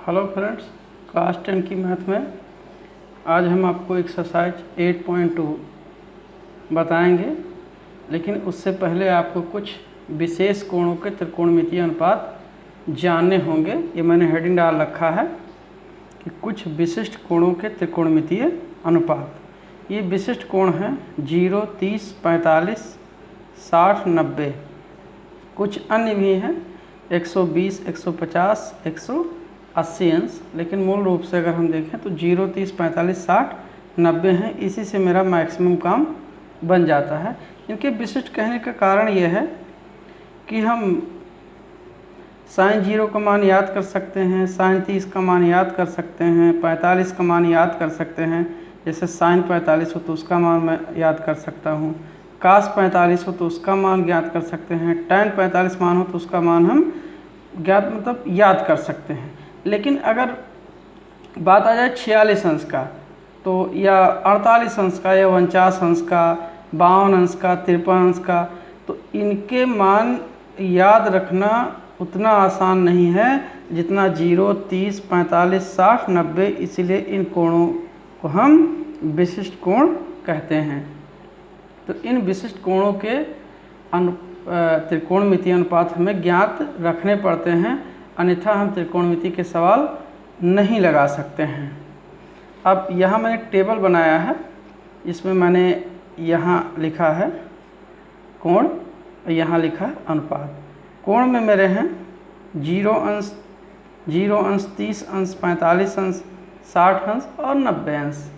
Hello friends, class 10 की math में आज हम आपको एक्सरसाइज 8.2 बताएंगे। लेकिन उससे पहले आपको कुछ विशेष कोणों के त्रिकोणमितीय अनुपात जानने होंगे। ये मैंने हेडिंग डाल रखा है कि कुछ विशिष्ट कोणों के त्रिकोणमितीय अनुपात। ये विशिष्ट कोण हैं 0, 30, 45, 60, 90। कुछ अन्य भी हैं 120, 150, 180 अंश। लेकिन मूल रूप से अगर हम देखें तो 0, 30, 45, 60, 90 हैं। इसी से मेरा मैक्सिमम काम बन जाता है। इनके विशिष्ट कहने का कारण यह है कि हम sin 0 का मान याद कर सकते हैं, sin 30 का मान याद कर सकते हैं, 45 का मान याद कर सकते हैं। जैसे sin 45 हो तो उसका मान मैं याद कर सकता हूँ, cos 45 हो तो उसका मान ज्ञात कर सकते हैं, tan 45 मान हो तो उसका मान हम याद कर सकते हैं। लेकिन अगर बात आ जाए 46 अंश का तो या 48 अंश का या 49 अंश का, 52 अंश का, 53 अंश का, तो इनके मान याद रखना उतना आसान नहीं है जितना 0, 30, 45, 60, 90। इसीलिए इन कोणों को हम विशिष्ट कोण कहते हैं। तो इन विशिष्ट कोणों के त्रिकोणमितीय अनुपात हमें ज्ञात रखने पड़ते हैं, अन्यथा हम त्रिकोणमिति के सवाल नहीं लगा सकते हैं। अब यहाँ मैंने एक टेबल बनाया है, इसमें मैंने यहाँ लिखा है कोण, यहाँ लिखा है अनुपात। कोण में मेरे हैं 0 अंश, 30 अंश, 45 अंश, 60 अंश और 90 अंश।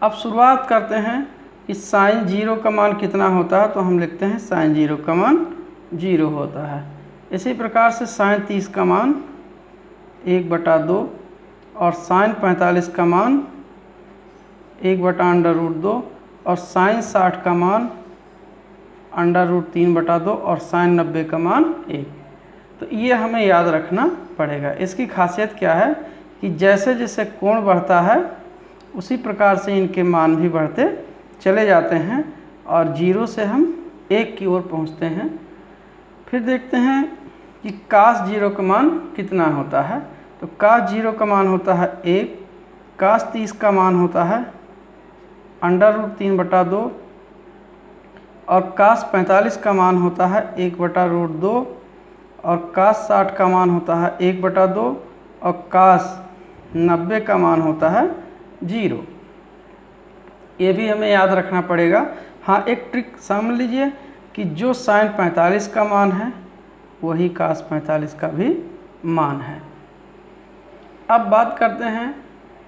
अब शुरुआत करते हैं कि sin 0 का मान कितना होता है, तो हम लिखते हैं sin 0 का मान 0 होता है। इसी प्रकार से sin 30 का मान 1/2 और sin 45 का मान 1/√2 और sin 60 का मान √3/2 और sin 90 का मान 1। तो ये हमें याद रखना पड़ेगा। इसकी खासियत क्या है कि जैसे जैसे कोण बढ़ता है उसी प्रकार से इनके मान भी बढ़ते चले जाते हैं और 0 से हम 1 की ओर पहुंचते हैं। फिर देखते हैं कि cos 0 का मान कितना होता है, तो cos 0 का मान होता है 1, cos 30 का मान होता है √3/2 और cos 45 का मान होता है 1/√2 और cos 60 का मान होता है 1/2 और cos 90 का मान होता है 0। ये भी हमें याद रखना पड़ेगा। हाँ, एक ट्रिक समझ लीजिए कि जो sin 45 का मान है वही cos 45 का भी मान है। अब बात करते हैं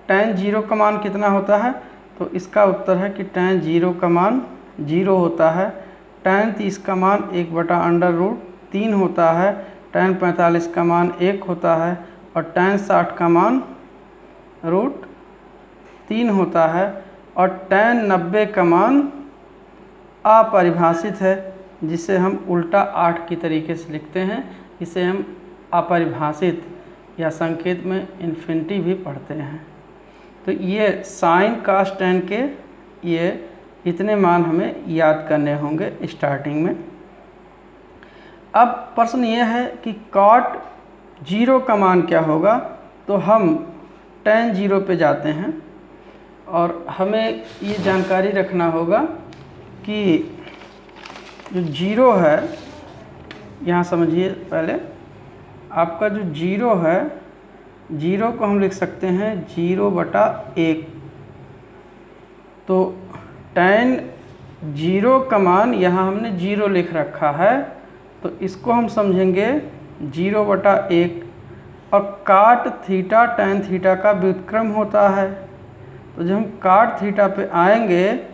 tan 0 का मान कितना होता है, तो इसका उत्तर है कि tan 0 का मान 0 होता है, tan 30 का मान 1/√3 होता है, tan 45 का मान 1 होता है और tan 60 का मान √3 होता है और tan 90 का मान अपरिभाषित है, जिसे हम उल्टा 8 की तरीके से लिखते हैं। इसे हम अपरिभाषित या संकेत में इन्फिनिटी भी पढ़ते हैं। तो ये sin cos tan के ये इतने मान हमें याद करने होंगे स्टार्टिंग में। अब प्रश्न ये है कि cot 0 का मान क्या होगा, तो हम tan 0 पे जाते हैं और हमें ये जानकारी रखना होगा कि जो 0 है, यहाँ समझिए पहले, आपका जो 0 है, 0 को हम लिख सकते हैं 0/1। तो tan 0 का मान यहाँ हमने 0 लिख रखा है, तो इसको हम समझेंगे 0/1 और cot थीटा tan थीटा का व्युत्क्रम होता है। तो जब हम cot थीटा पे आएंगे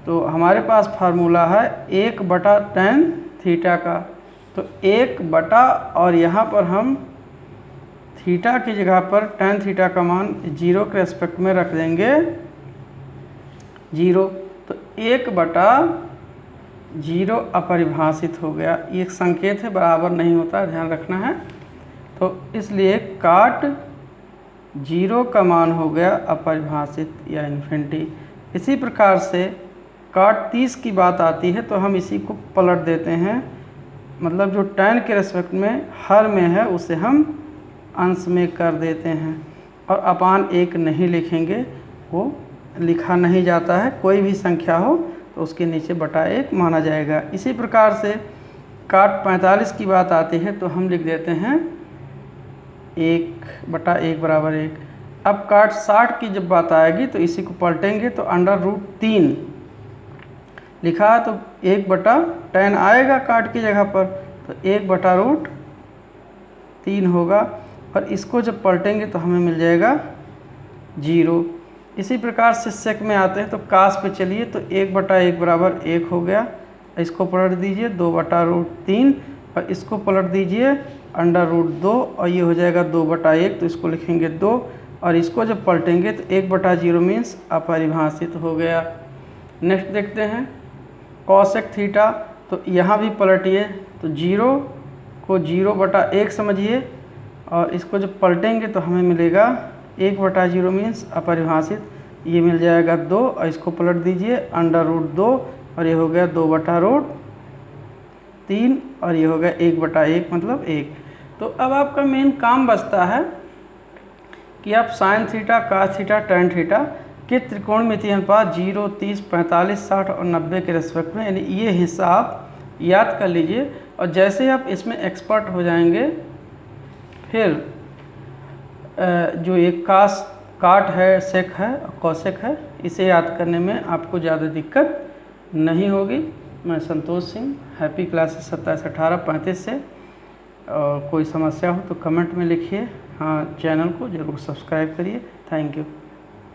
तो हमारे पास फार्मूला है 1/tan थीटा का। तो 1 और यहाँ पर हम थीटा की जगह पर tan थीटा का मान 0 के रेस्पेक्ट में रख देंगे 0। तो 1/0 अपरिभाषित हो गया। ये एक संकेत है, बराबर नहीं होता, ध्यान रखना है। तो इसलिए cot 0 का मान हो गया अपरिभाषित या इन्फिनिटी। इसी प्रकार से cot 30 की बात आती है तो हम इसी को पलट देते हैं, मतलब जो tan के रेस्पेक्ट में हर में है उसे हम अंश में कर देते हैं और अपान 1 नहीं लिखेंगे, वो लिखा नहीं जाता है। कोई भी संख्या हो तो उसके नीचे बटा 1 माना जाएगा। इसी प्रकार से काट 45 की बात आती है तो हम लिख देते हैं 1/1 बराबर 1। अब काट 60 की जब बात आएगी तो इसी को पलटेंगे तो √3 लिखा है तो 1/10 आएगा काट की जगह पर, तो 1/√3 होगा और इसको जब पलटेंगे तो हमें मिल जाएगा 0। इसी प्रकार से सेक में आते हैं तो कास पे चलिए तो 1/1 बराबर 1 हो गया। इसको पलट दीजिए 2/√3 और इसको पलट दीजिए √2 और ये हो जाएगा 2/1, तो इसको लिखेंगे 2 और इसको जब पलटेंगे तो 1/0 मीन्स अपरिभाषित हो गया। नेक्स्ट देखते हैं कॉसेक थीटा, तो यहाँ भी पलटिए तो 0 को 0/1 समझिए और इसको जब पलटेंगे तो हमें मिलेगा 1/0 मीन्स अपरिभाषित, ये मिल जाएगा 2 और इसको पलट दीजिए √2 और ये हो गया 2/√3 और ये हो गया 1/1 मतलब 1। तो अब आपका मेन काम बचता है कि आप sine theta, cos theta, tan theta के त्रिकोणमितीय अनुपात 0, 30, 45, 60 और 90 के रेस्पेक्ट में, यानी ये हिस्सा आप याद कर लीजिए और जैसे आप इसमें एक्सपर्ट हो जाएंगे फिर जो एक काट है, सेक है, कॉसेक है, इसे याद करने में आपको ज़्यादा दिक्कत नहीं होगी। मैं संतोष सिंह, हैप्पी क्लासेस 27/18/35 से। और कोई समस्या हो तो कमेंट में लिखिए। हाँ, चैनल को ज़रूर सब्सक्राइब करिए। Thank you.